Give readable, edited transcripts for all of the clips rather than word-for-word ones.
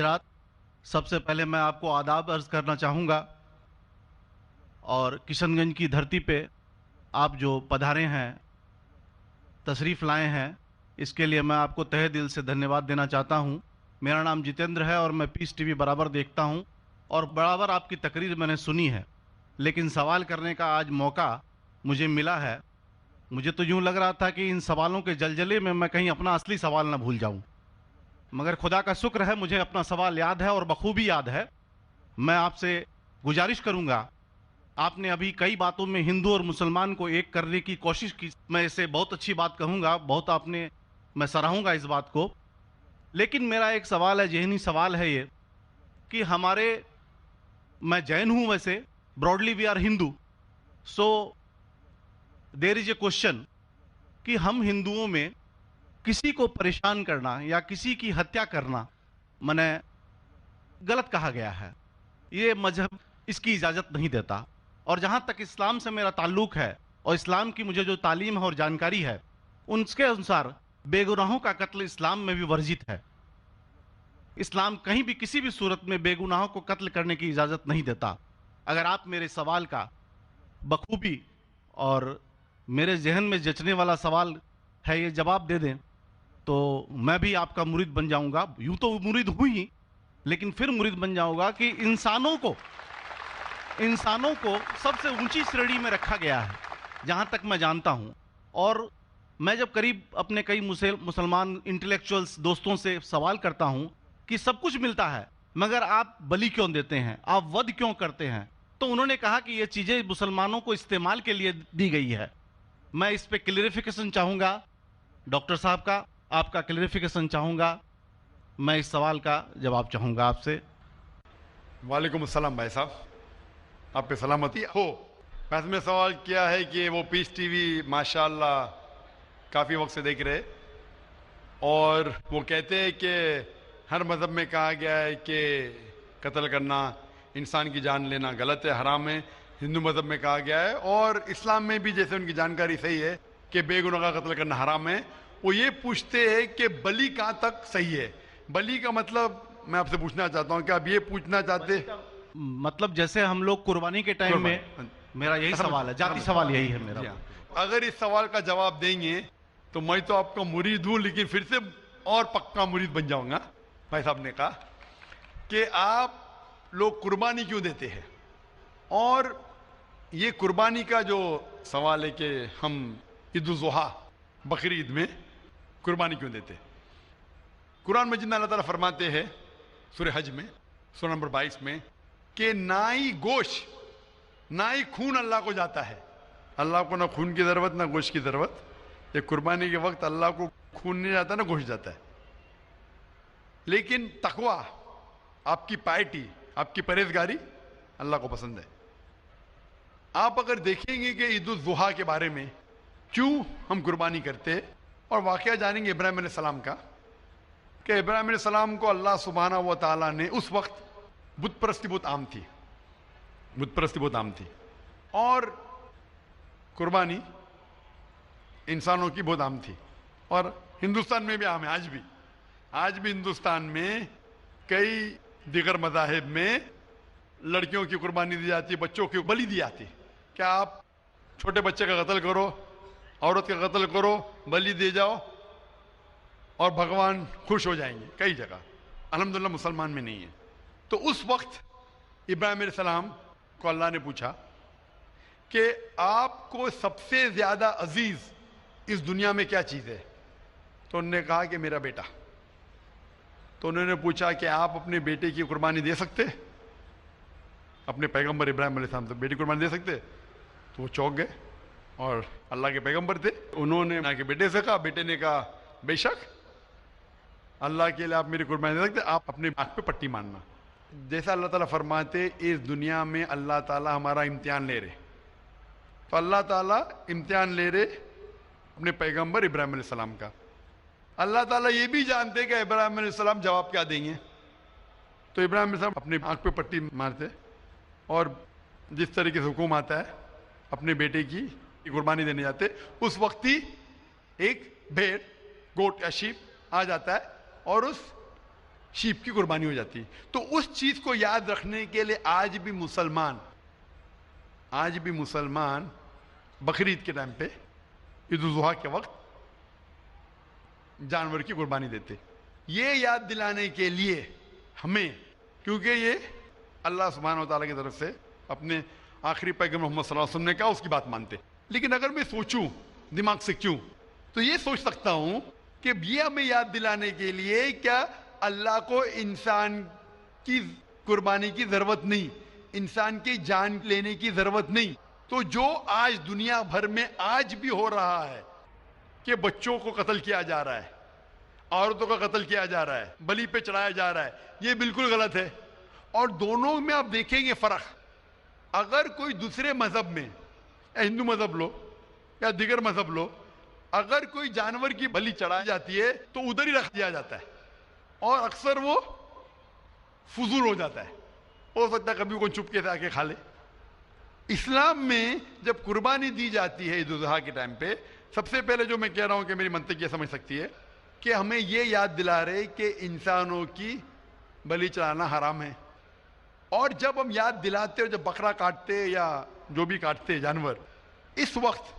حضرات، سب سے پہلے میں آپ کو آداب عرض کرنا چاہوں گا اور کشن گنج کی دھرتی پہ آپ جو پدھارے ہیں، تشریف لائے ہیں، اس کے لیے میں آپ کو تہہ دل سے دھنیہ واد دینا چاہتا ہوں۔ میرا نام جتیندر ہے اور میں پیس ٹی وی برابر دیکھتا ہوں اور برابر آپ کی تقریر میں نے سنی ہے، لیکن سوال کرنے کا آج موقع مجھے ملا ہے۔ مجھے تو یوں لگ رہا تھا کہ ان سوالوں کے جلجلے میں کہیں اپنا اصلی سوال نہ بھول جاؤں، مگر خدا کا شکر ہے مجھے اپنا سوال یاد ہے اور بخوبی یاد ہے۔ میں آپ سے گزارش کروں گا، آپ نے ابھی کئی باتوں میں ہندو اور مسلمان کو ایک کرنے کی کوشش کی، میں اسے بہت اچھی بات کہوں گا، بہت میں سراہوں گا اس بات کو۔ لیکن میرا ایک سوال ہے، ذہنی سوال ہے یہ کہ میں جین ہوں، ویسے broadly we are Hindu, so there is a question کہ ہم ہندوؤں میں کسی کو پریشان کرنا یا کسی کی ہتیا کرنا غلط کہا گیا ہے، یہ مذہب اس کی اجازت نہیں دیتا۔ اور جہاں تک اسلام سے میرا تعلق ہے اور اسلام کی مجھے جو تعلیم ہے اور جانکاری ہے، ان کے انسار بے گناہوں کا قتل اسلام میں بھی ورجت ہے۔ اسلام کہیں بھی کسی بھی صورت میں بے گناہوں کو قتل کرنے کی اجازت نہیں دیتا۔ اگر آپ میرے سوال کا بخوبی اور میرے ذہن میں جچنے والا سوال ہے یہ جواب دے دیں تو میں بھی آپ کا مرید بن جاؤں گا۔ یوں تو مرید ہوں ہی، لیکن پھر مرید بن جاؤں گا کہ انسانوں کو سب سے اونچی شریڑی میں رکھا گیا ہے جہاں تک میں جانتا ہوں۔ اور میں جب قریب اپنے کئی مسلمان انٹلیکچوئلز دوستوں سے سوال کرتا ہوں کہ سب کچھ ملتا ہے مگر آپ بلی کیوں دیتے ہیں، آپ ود کیوں کرتے ہیں، تو انہوں نے کہا کہ یہ چیزیں مسلمانوں کو استعمال کے لیے دی گئی ہے۔ میں اس پہ کلیریفیکیشن چاہوں گا، ڈاکٹر صاحب کا آپ کا کلیریفیکیشن چاہوں گا۔ میں اس سوال کا جواب چاہوں گا آپ سے۔ وعلیکم السلام بھائی صاحب، آپ پہ سلامتی ہو۔ میں نے سوال کیا ہے کہ وہ پیس ٹی وی ماشاءاللہ کافی وقت سے دیکھ رہے، اور وہ کہتے ہیں کہ ہر مذہب میں کہا گیا ہے کہ قتل کرنا، انسان کی جان لینا غلط ہے، حرام ہے۔ ہندو مذہب میں کہا گیا ہے اور اسلام میں بھی، جیسے ان کی جانکاری صحیح ہے، کہ بے گناہ کا قتل کرنا حرام ہے۔ وہ یہ پوچھتے ہیں کہ بلی کہاں تک صحیح ہے؟ بلی کا مطلب میں آپ سے پوچھنا چاہتا ہوں کہ آپ یہ پوچھنا چاہتے ہیں مطلب جیسے ہم لوگ قربانی کے ٹائم میں، میرا یہی سوال ہے، ذاتی سوال یہی ہے میرا۔ اگر اس سوال کا جواب دیں گے تو میں تو آپ کا مرید ہوں، لیکن پھر سے اور پکا مرید بن جاؤں گا۔ بھائی صاحب نے کہا کہ آپ لوگ قربانی کیوں دیتے ہیں، اور یہ قربانی کا جو سوال ہے کہ ہم عید الاضحیٰ بقرعید میں قربانی کیوں دیتے ہیں، قرآن مجید میں اللہ تعالیٰ فرماتے ہیں سورہ حج میں سورہ نمبر 22 میں کہ نہ ہی گوشت نہ ہی خون اللہ کو جاتا ہے۔ اللہ کو نہ خون کی ضرورت نہ گوشت کی ضرورت۔ یہ قربانی کے وقت اللہ کو خون نہیں جاتا نہ گوشت جاتا ہے، لیکن تقوی، آپ کی پائٹی، آپ کی پرہیزگاری اللہ کو پسند ہے۔ آپ اگر دیکھیں گے کہ عید الاضحیٰ کے بارے میں کیوں ہم قربانی کرتے ہیں، اور واقعہ جانیں گے ابراہیم علیہ السلام کا، کہ ابراہیم علیہ السلام کو اللہ سبحانہ و تعالیٰ نے، اس وقت بت پرستی بہت عام تھی، اور قربانی انسانوں کی بہت عام تھی، اور ہندوستان میں بھی عام ہے آج بھی ہندوستان میں کئی دیگر مذاہب میں لڑکیوں کی قربانی دی جاتی ہے، بچوں کی بلی دی جاتی ہے۔ کیا آپ چھوٹے بچے کا قتل کرو، عورت کا قتل کرو، بلی دے جاؤ اور بھگوان خوش ہو جائیں گے؟ کئی جگہ، الحمدللہ مسلمان میں نہیں ہے۔ تو اس وقت ابراہیم علیہ السلام کو اللہ نے پوچھا کہ آپ کو سب سے زیادہ عزیز اس دنیا میں کیا چیز ہے؟ تو انہوں نے کہا کہ میرا بیٹا۔ تو انہوں نے پوچھا کہ آپ اپنے بیٹے کی قربانی دے سکتے؟ اپنے پیغمبر ابراہیم علیہ السلام سے بیٹی قربانی دے سکتے؟ تو وہ چونک گئے، اور اللہ کے پیغمبر تھے، انہوں نے کے بیٹے سے کہا، بیٹے نے کہا بے شک اللہ کے لیے آپ میری قربانی دے سکتے، آپ اپنے آنکھ پہ پٹی مارنا۔ جیسا اللہ تعالیٰ فرماتے اس دنیا میں اللہ تعالیٰ ہمارا امتحان لے رہے، تو اللہ تعالیٰ امتحان لے رہے اپنے پیغمبر ابراہیم علیہ السلام کا۔ اللہ تعالیٰ یہ بھی جانتے کہ ابراہیم علیہ السلام جواب کیا دیں گے، تو ابراہیم علیہ السلام اپنے آنکھ پہ پٹی مارتے، اور جس طریقے سے حکم آتا ہے اپنے بیٹے کی قربانی دینے جاتے، اس وقت ہی ایک بھیڑ، گوٹ یا شیپ آ جاتا ہے، اور اس شیپ کی قربانی ہو جاتی. تو اس چیز کو یاد رکھنے کے لیے آج بھی مسلمان بقرعید کے ٹائم پہ، عید الاضحیٰ کے وقت جانور کی قربانی دیتے. یہ یاد دلانے کے لیے ہمیں، کیونکہ یہ اللہ سبحانہ و تعالیٰ کی طرف سے اپنے آخری پیغمبر محمد صلی اللہ علیہ وسلم نے کہا، اس کی بات مانتے. لیکن اگر میں سوچوں دماغ سے کیوں، تو یہ سوچ سکتا ہوں کہ یہ ہمیں یاد دلانے کے لیے کیا اللہ کو انسان کی قربانی کی ضرورت نہیں، انسان کی جان لینے کی ضرورت نہیں. تو جو آج دنیا بھر میں آج بھی ہو رہا ہے کہ بچوں کو قتل کیا جا رہا ہے، عورتوں کا قتل کیا جا رہا ہے، بلی پہ چڑھایا جا رہا ہے، یہ بالکل غلط ہے. اور دونوں میں آپ دیکھیں گے فرق. اگر کوئی دوسرے مذہب میں، ہندو مذہب لو یا دیگر مذہب لو، اگر کوئی جانور کی بلی چڑھائی جاتی ہے تو ادھر ہی رکھ دیا جاتا ہے، اور اکثر وہ فضول ہو جاتا ہے. ہو سکتا ہے کبھی کوئی چپکے سے آ کے کھا لے. اسلام میں جب قربانی دی جاتی ہے عید الاضحیٰ کے ٹائم پہ، سب سے پہلے جو میں کہہ رہا ہوں کہ میری منطق یہ سمجھ سکتی ہے کہ ہمیں یہ یاد دلا رہے کہ انسانوں کی بلی چڑھانا حرام ہے. اور جب ہم یاد دلاتے، جب بکرا کاٹتے یا جو بھی کاٹتے جانور، اس وقت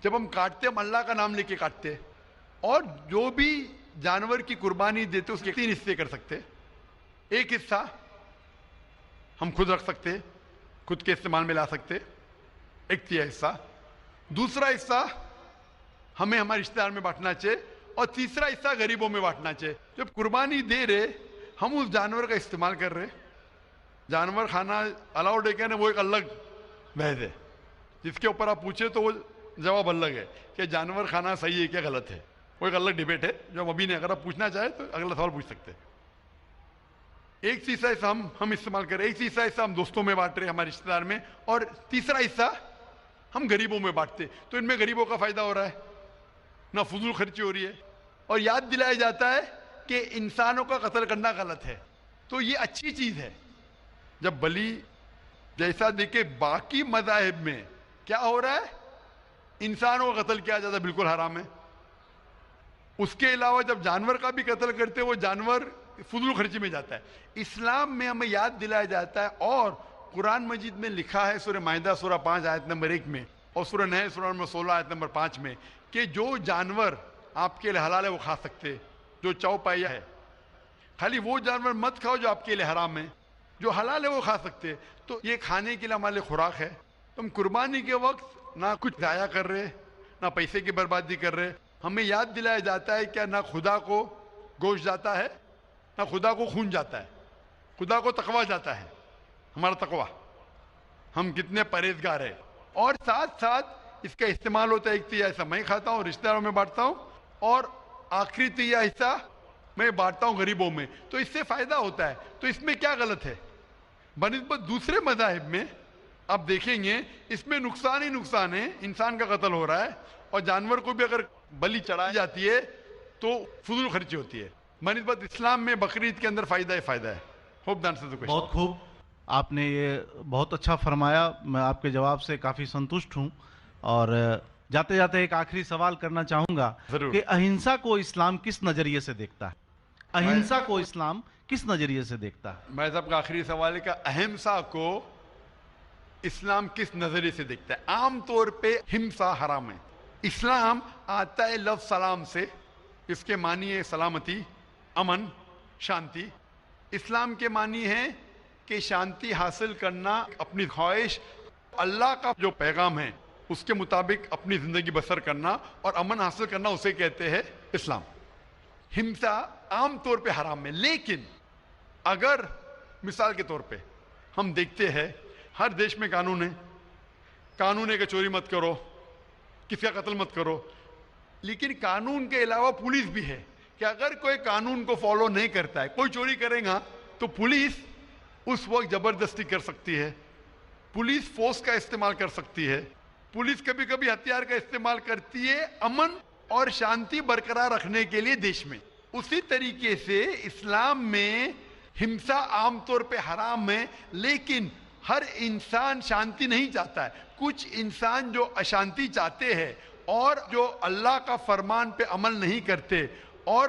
جب ہم کاٹتے ہم اللہ کا نام لے کے کاٹتے. اور جو بھی جانور کی قربانی دیتے اس کے 3 حصے کر سکتے. ایک حصہ ہم خود رکھ سکتے، خود کے استعمال میں لا سکتے، 1/3 حصہ. دوسرا حصہ ہمیں ہمارے رشتہ دار میں بانٹنا چاہیے، اور تیسرا حصہ غریبوں میں بانٹنا چاہیے. جب قربانی دے رہے ہم اس جانور کا استعمال کر رہے. جانور کھانا الاؤڈ ہے کہ نہیں، وہ ایک الگ بحث ہے جس کے اوپر آپ پوچھے تو وہ جواب الگ ہے کہ جانور کھانا صحیح ہے کیا غلط ہے. وہ ایک الگ ڈیبیٹ ہے جو ہم ابھی نہیں، اگر آپ پوچھنا چاہیں تو اگلا سوال پوچھ سکتے ہیں. ایک تیسرا حصہ ہم استعمال کر رہے، ایک تیسرا حصہ ہم دوستوں میں بانٹ رہے ہمارے رشتہ دار میں، اور تیسرا حصہ ہم غریبوں میں بانٹتے. تو ان میں غریبوں کا فائدہ ہو رہا ہے، نہ فضول خرچی ہو رہی ہے، اور یاد دلایا جاتا ہے کہ انسانوں کا قتل کرنا غلط ہے. تو یہ اچھی چیز ہے. جب بلی جیسا دیکھے باقی مذاہب میں کیا ہو رہا ہے، انسانوں کا قتل کیا جاتا ہے، بالکل حرام ہے. اس کے علاوہ جب جانور کا بھی قتل کرتے وہ جانور فضول خرچی میں جاتا ہے. اسلام میں ہمیں یاد دلایا جاتا ہے، اور قرآن مجید میں لکھا ہے سورہ مائدہ سورہ 5 آیت نمبر 1 میں، اور سورہ نحل سورہ نمبر 16 آیت نمبر 5 میں، کہ جو جانور آپ کے لیے حلال ہے وہ کھا سکتے، جو چوپائیا ہے. خالی وہ جانور مت کھاؤ جو آپ کے لیے حرام ہے، جو حلال ہے وہ کھا سکتے. تو یہ کھانے کے لیے ہمارے لیے خوراک ہے. تم قربانی کے وقت نہ کچھ ضائع کر رہے، نہ پیسے کی بربادی کر رہے. ہمیں یاد دلایا جاتا ہے کہ نہ خدا کو گوشت جاتا ہے، نہ خدا کو خون جاتا ہے، خدا کو تقویٰ جاتا ہے. ہمارا تقویٰ، ہم کتنے پرہیزگار ہیں. اور ساتھ ساتھ اس کا استعمال ہوتا ہے. 1/3 حصہ میں کھاتا ہوں، رشتہ داروں میں بانٹتا ہوں، اور آخری 1/3 حصہ میں بانٹتا ہوں غریبوں میں. تو اس سے فائدہ ہوتا ہے. تو اس میں کیا غلط ہے؟ بنسبت دوسرے مذاہب میں آپ دیکھیں گے اس میں نقصان ہی نقصان ہے. انسان کا قتل ہو رہا ہے، اور جانور کو بھی اگر بلی چڑھائی جاتی ہے تو فضول خرچی ہوتی ہے. بنسبت اسلام میں بقرعید کے اندر فائدہ ہی فائدہ ہے. ہوپ دان سے بہت خوب، آپ نے یہ بہت اچھا فرمایا. میں آپ کے جواب سے کافی سنتشٹ ہوں. اور جاتے جاتے ایک آخری سوال کرنا چاہوں گا کہ اہنسا کو اسلام کس نظریے سے دیکھتا ہے؟ اہنسا کو اسلام کس نظریے سے دیکھتا ہے؟ میں صاحب کا آخری سوال ہے کہ اہمسا کو اسلام کس نظریے سے دیکھتا ہے؟ عام طور پہ ہمسا حرام ہے. اسلام آتا ہے لفظ سلام سے، اس کے معنی ہے سلامتی، امن، شانتی. اسلام کے معنی ہے کہ شانتی حاصل کرنا، اپنی خواہش، اللہ کا جو پیغام ہے اس کے مطابق اپنی زندگی بسر کرنا اور امن حاصل کرنا، اسے کہتے ہیں اسلام. ہمسا عام طور پہ حرام ہے. لیکن اگر مثال کے طور پہ ہم دیکھتے ہیں ہر دیش میں قانون ہے، قانون ہے کہ چوری مت کرو، کسی کا قتل مت کرو. لیکن قانون کے علاوہ پولیس بھی ہے کہ اگر کوئی قانون کو فالو نہیں کرتا ہے، کوئی چوری کرے گا تو پولیس اس وقت زبردستی کر سکتی ہے، پولیس فورس کا استعمال کر سکتی ہے، پولیس کبھی کبھی ہتھیار کا استعمال کرتی ہے امن اور شانتی برقرار رکھنے کے لیے دیش میں. اسی طریقے سے اسلام میں ہمسا عام طور پہ حرام ہے، لیکن ہر انسان شانتی نہیں چاہتا ہے. کچھ انسان جو اشانتی چاہتے ہیں اور جو اللہ کا فرمان پہ عمل نہیں کرتے اور